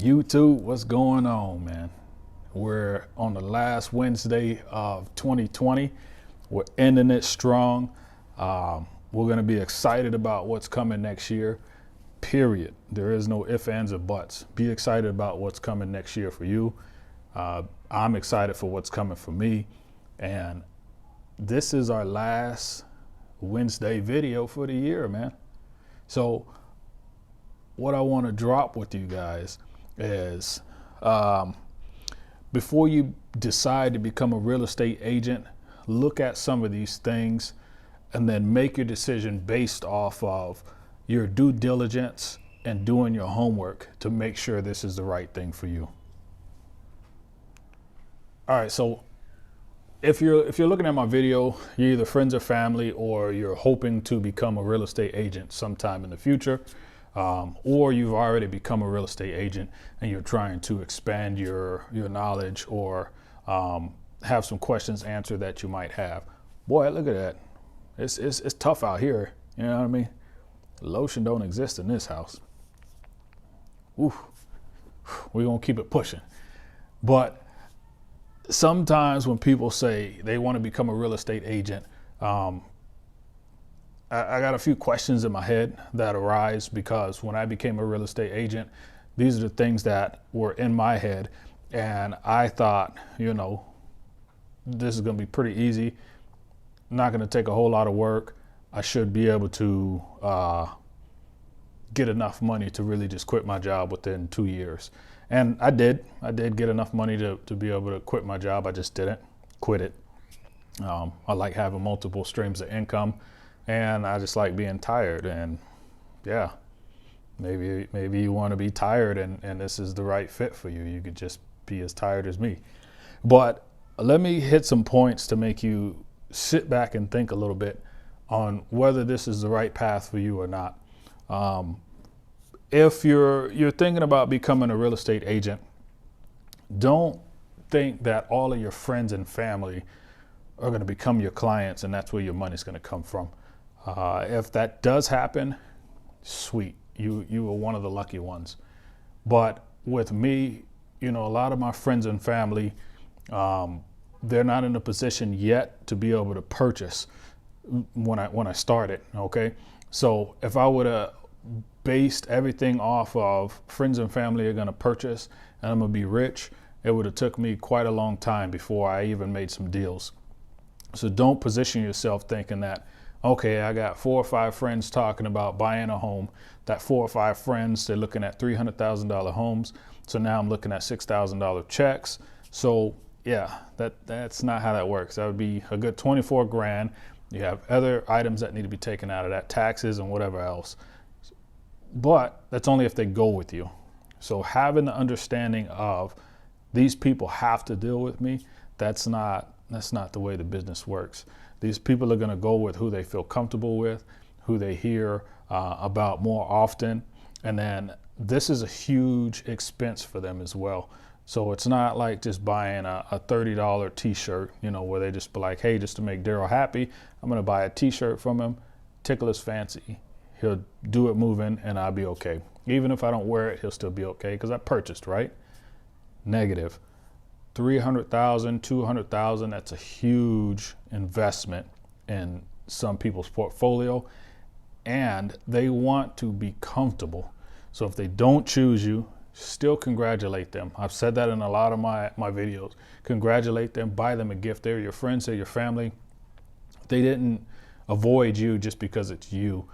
YouTube, what's going on, man? We're on the last Wednesday of 2020. We're ending it strong. We're going to be excited about what's coming next year, period. There is no ifs, ands, or buts. Be excited about what's coming next year for you. I'm excited for what's coming for me. And this is our last Wednesday video for the year, man. So what I want to drop with you guys is before you decide to become a real estate agent, look at some of these things and then make your decision based off of your due diligence and doing your homework to make sure this is the right thing for you. All right, so if you're looking at my video, you're either friends or family, or you're hoping to become a real estate agent sometime in the future, or you've already become a real estate agent and you're trying to expand your knowledge or have some questions answered that you might have. Boy, look at that. It's tough out here. You know what I mean? Lotion don't exist in this house. Ooh, we're gonna keep it pushing. But sometimes when people say they want to become a real estate agent, I got a few questions in my head that arise because when I became a real estate agent, these are the things that were in my head. And I thought, this is going to be pretty easy. Not going to take a whole lot of work. I should be able to get enough money to really just quit my job within 2 years. And I did get enough money to be able to quit my job. I just didn't quit it. I like having multiple streams of income, and I just like being tired. And yeah, maybe you want to be tired and this is the right fit for you. You could just be as tired as me. But let me hit some points to make you sit back and think a little bit on whether this is the right path for you or not. If you're thinking about becoming a real estate agent, don't think that all of your friends and family are going to become your clients and that's where your money's going to come from. If that does happen, sweet, you were one of the lucky ones. But with me, a lot of my friends and family, they're not in a position yet to be able to purchase when I started. Okay, so if I would have based everything off of friends and family are going to purchase and I'm going to be rich, it would have took me quite a long time before I even made some deals. So don't position yourself thinking that, okay, I got 4 or 5 friends talking about buying a home. That 4 or 5 friends, they're looking at $300,000 homes. So now I'm looking at $6,000 checks. So yeah, that's not how that works. That would be a good 24 grand. You have other items that need to be taken out of that, taxes and whatever else. But that's only if they go with you. So having the understanding of these people have to deal with me, that's not the way the business works. These people are going to go with who they feel comfortable with, who they hear about more often. And then this is a huge expense for them as well. So it's not like just buying a $30 t-shirt, where they just be like, hey, just to make Darrell happy, I'm going to buy a t-shirt from him, tickle his fancy. He'll do it moving and I'll be okay. Even if I don't wear it, he'll still be okay because I purchased, right? Negative. $300,000, $200,000, that's a huge investment in some people's portfolio, and they want to be comfortable. So if they don't choose you, still congratulate them. I've said that in a lot of my videos. Congratulate them, buy them a gift. They're your friends, they're your family. They didn't avoid you just because it's you.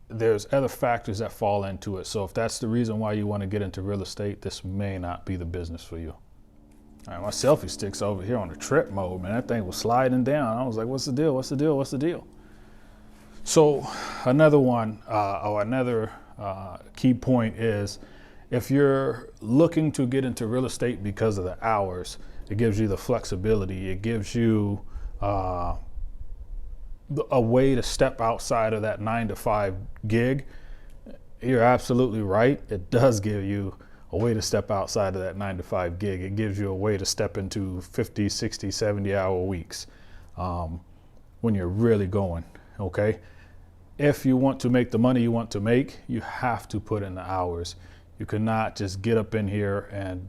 There's other factors that fall into it. So if that's the reason why you want to get into real estate, this may not be the business for you. All right, my selfie stick's over here on the trip mode, man. That thing was sliding down. I was like, what's the deal? What's the deal? What's the deal? So another one, another key point is if you're looking to get into real estate because of the hours, it gives you the flexibility. It gives you a way to step outside of that 9-to-5 gig. You're absolutely right. It does give you a way to step outside of that 9-to-5 gig. It gives you a way to step into 50, 60, 70-hour weeks when you're really going, okay? If you want to make the money you want to make, you have to put in the hours. You cannot just get up in here and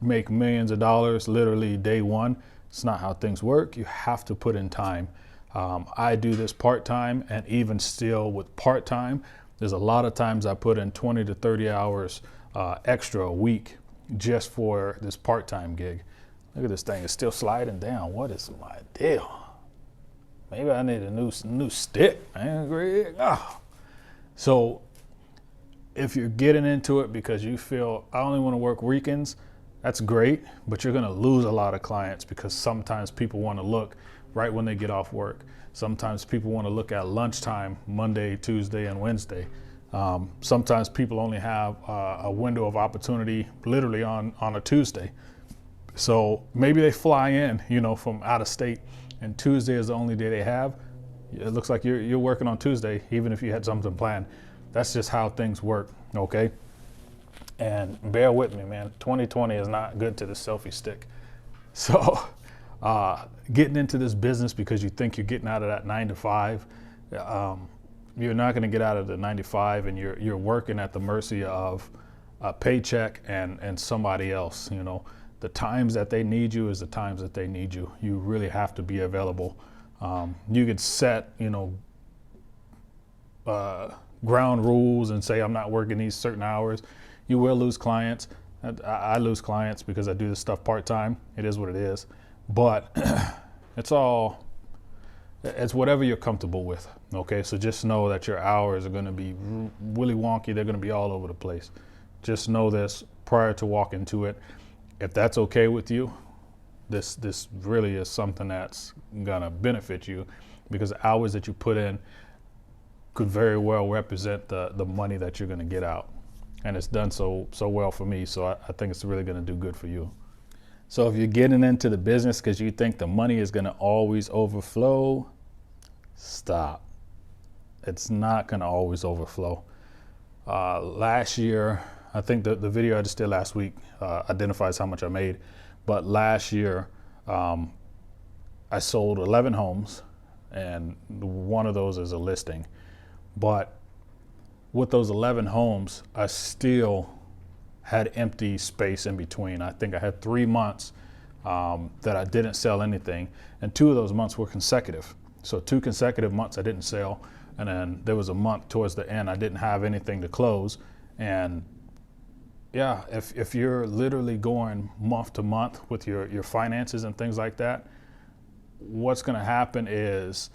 make millions of dollars literally day one. It's not how things work. You have to put in time. I do this part-time, and even still with part-time, there's a lot of times I put in 20 to 30 hours extra a week just for this part-time gig. Look at this thing, it's still sliding down. What is my deal? Maybe I need a new stick, man, Greg. Oh. So if you're getting into it because you feel I only want to work weekends, that's great, but you're gonna lose a lot of clients because sometimes people want to look right when they get off work. Sometimes people want to look at lunchtime, Monday, Tuesday, and Wednesday. Sometimes people only have a window of opportunity literally on a Tuesday. So maybe they fly in, from out of state, and Tuesday is the only day they have. It looks like you're working on Tuesday, even if you had something planned. That's just how things work, okay? And bear with me, man. 2020 is not good to the selfie stick. So getting into this business because you think you're getting out of that 9 to 5, you're not going to get out of the 9 to 5, and you're working at the mercy of a paycheck and somebody else. The times that they need you is the times that they need you. You really have to be available. You could set, ground rules and say, I'm not working these certain hours. You will lose clients. I lose clients because I do this stuff part-time. It is what it is. But it's whatever you're comfortable with. Okay, so just know that your hours are going to be really wonky. They're going to be all over the place. Just know this prior to walking to it. If that's okay with you, this really is something that's gonna benefit you, because the hours that you put in could very well represent the money that you're gonna get out. And it's done so well for me, so I think it's really gonna do good for you. So if you're getting into the business because you think the money is gonna always overflow, stop. It's not gonna always overflow. Last year, I think the video I just did last week identifies how much I made. But last year, I sold 11 homes, and one of those is a listing. But with those 11 homes, I still had empty space in between. I think I had 3 months that I didn't sell anything, and 2 of those months were consecutive. So 2 consecutive months I didn't sell, and then there was a month towards the end I didn't have anything to close. And yeah, if you're literally going month to month with your finances and things like that, what's going to happen is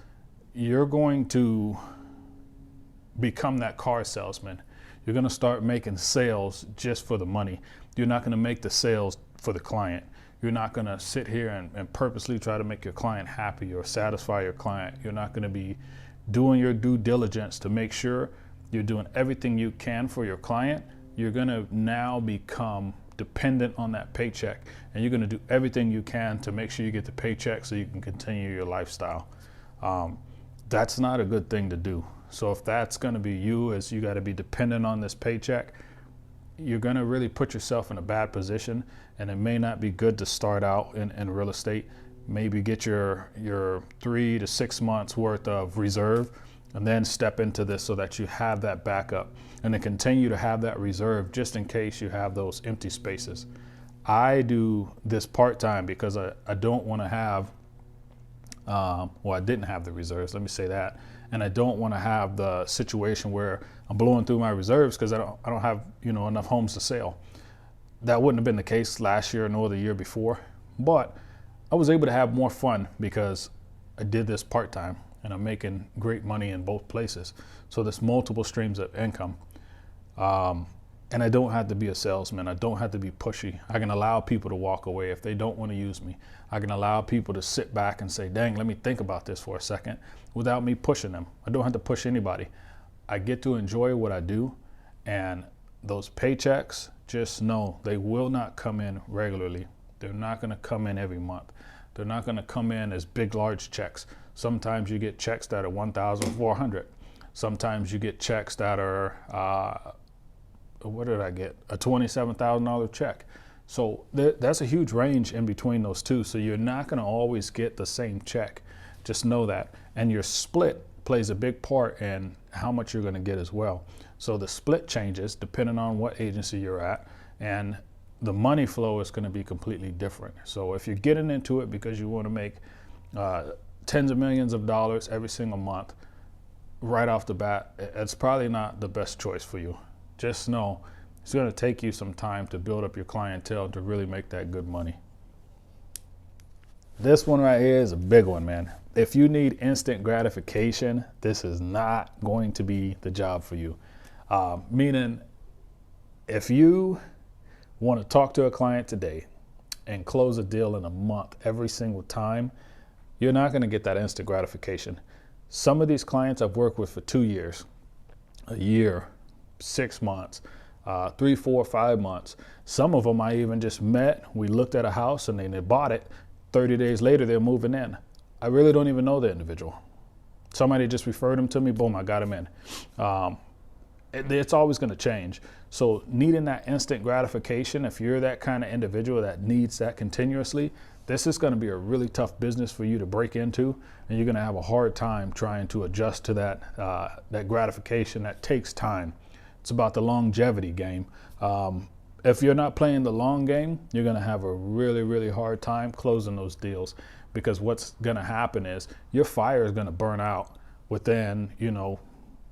you're going to become that car salesman. You're going to start making sales just for the money. You're not going to make the sales for the client. You're not going to sit here and purposely try to make your client happy or satisfy your client. You're not going to be doing your due diligence to make sure you're doing everything you can for your client. You're going to now become dependent on that paycheck, and you're going to do everything you can to make sure you get the paycheck so you can continue your lifestyle. That's not a good thing to do. So if that's going to be you, as you got to be dependent on this paycheck, you're going to really put yourself in a bad position, and it may not be good to start out in real estate. Maybe get your 3 to 6 months worth of reserve, and then step into this so that you have that backup, and then continue to have that reserve just in case you have those empty spaces. I do this part-time because I don't want to have, I didn't have the reserves, let me say that, and I don't want to have the situation where I'm blowing through my reserves because I don't have enough homes to sell. That wouldn't have been the case last year nor the year before, but I was able to have more fun because I did this part-time, and I'm making great money in both places. So there's multiple streams of income. And I don't have to be a salesman. I don't have to be pushy. I can allow people to walk away if they don't want to use me. I can allow people to sit back and say, dang, let me think about this for a second, without me pushing them. I don't have to push anybody. I get to enjoy what I do, and those paychecks, just know they will not come in regularly. They're not going to come in every month. They're not going to come in as big, large checks. Sometimes you get checks that are $1,400. Sometimes you get checks that are, what did I get? A $27,000 check. So that's a huge range in between those two. So you're not going to always get the same check. Just know that. And your split plays a big part in how much you're going to get as well. So the split changes depending on what agency you're at, and the money flow is going to be completely different. So if you're getting into it because you want to make tens of millions of dollars every single month, right off the bat, it's probably not the best choice for you. Just know it's going to take you some time to build up your clientele to really make that good money. This one right here is a big one, man. If you need instant gratification, this is not going to be the job for you. Meaning, if you want to talk to a client today and close a deal in a month every single time, you're not going to get that instant gratification. Some of these clients I've worked with for 2 years, a year, 6 months, 3, 4, 5 months. Some of them I even just met. We looked at a house and they bought it. 30 days later, they're moving in. I really don't even know the individual. Somebody just referred them to me, boom, I got them in. It's always going to change. So needing that instant gratification, if you're that kind of individual that needs that continuously, this is going to be a really tough business for you to break into, and you're going to have a hard time trying to adjust to that gratification. That takes time. It's about the longevity game. If you're not playing the long game, you're going to have a really, really hard time closing those deals, because what's going to happen is your fire is going to burn out within,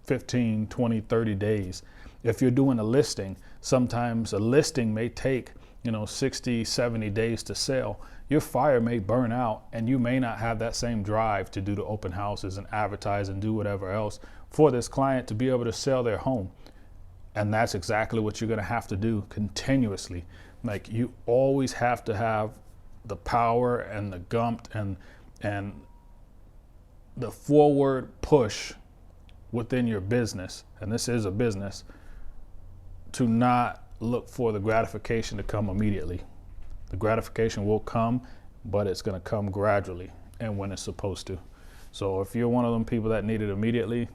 15, 20, 30 days. If you're doing a listing, sometimes a listing may take, 60, 70 days to sell. Your fire may burn out and you may not have that same drive to do the open houses and advertise and do whatever else for this client to be able to sell their home. And that's exactly what you're going to have to do continuously. Like, you always have to have the power and the gump and the forward push within your business, and this is a business, to not look for the gratification to come immediately. The gratification will come, but it's going to come gradually and when it's supposed to. So if you're one of them people that need it immediately,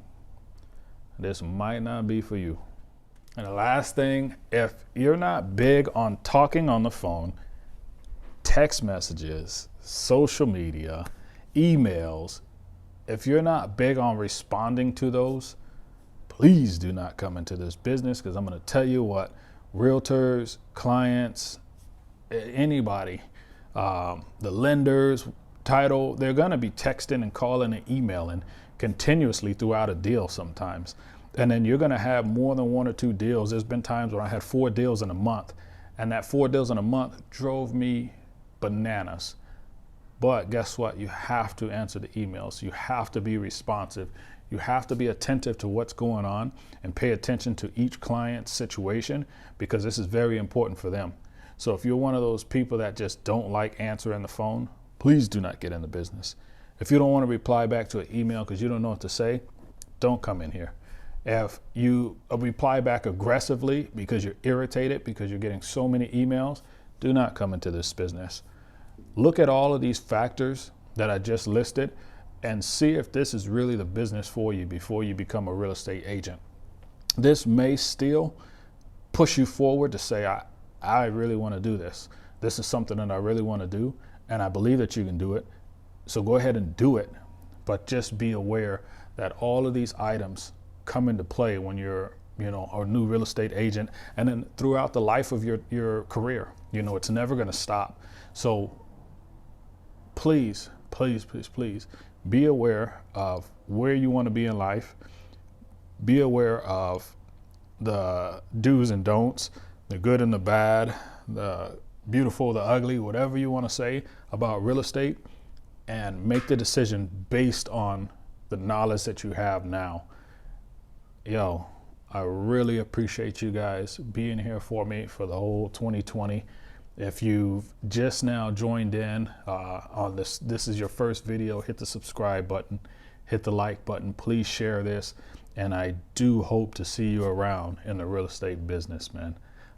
this might not be for you. And the last thing, if you're not big on talking on the phone, text messages, social media, emails, if you're not big on responding to those, please do not come into this business, because I'm going to tell you what, realtors, clients, anybody, the lenders, title, they're going to be texting and calling and emailing continuously throughout a deal sometimes. And then you're going to have more than 1 or 2 deals. There's been times where I had 4 deals in a month, and that 4 deals in a month drove me bananas. But guess what? You have to answer the emails. You have to be responsive. You have to be attentive to what's going on and pay attention to each client's situation, because this is very important for them. So if you're one of those people that just don't like answering the phone, please do not get in the business. If you don't want to reply back to an email because you don't know what to say, don't come in here. If you reply back aggressively because you're irritated because you're getting so many emails, do not come into this business. Look at all of these factors that I just listed and see if this is really the business for you before you become a real estate agent. This may still push you forward to say, I really want to do this. This is something that I really want to do, and I believe that you can do it. So go ahead and do it, but just be aware that all of these items come into play when you're, a new real estate agent, and then throughout the life of your career. It's never going to stop. So please, please, please, please be aware of where you want to be in life. Be aware of the do's and don'ts, the good and the bad, the beautiful, the ugly, whatever you want to say about real estate, and make the decision based on the knowledge that you have now. I really appreciate you guys being here for me for the whole 2020. If you've just now joined in on this is your first video, hit the subscribe button, hit the like button, please share this, and I do hope to see you around in the real estate business, man.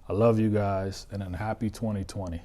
I love you guys, and happy 2020.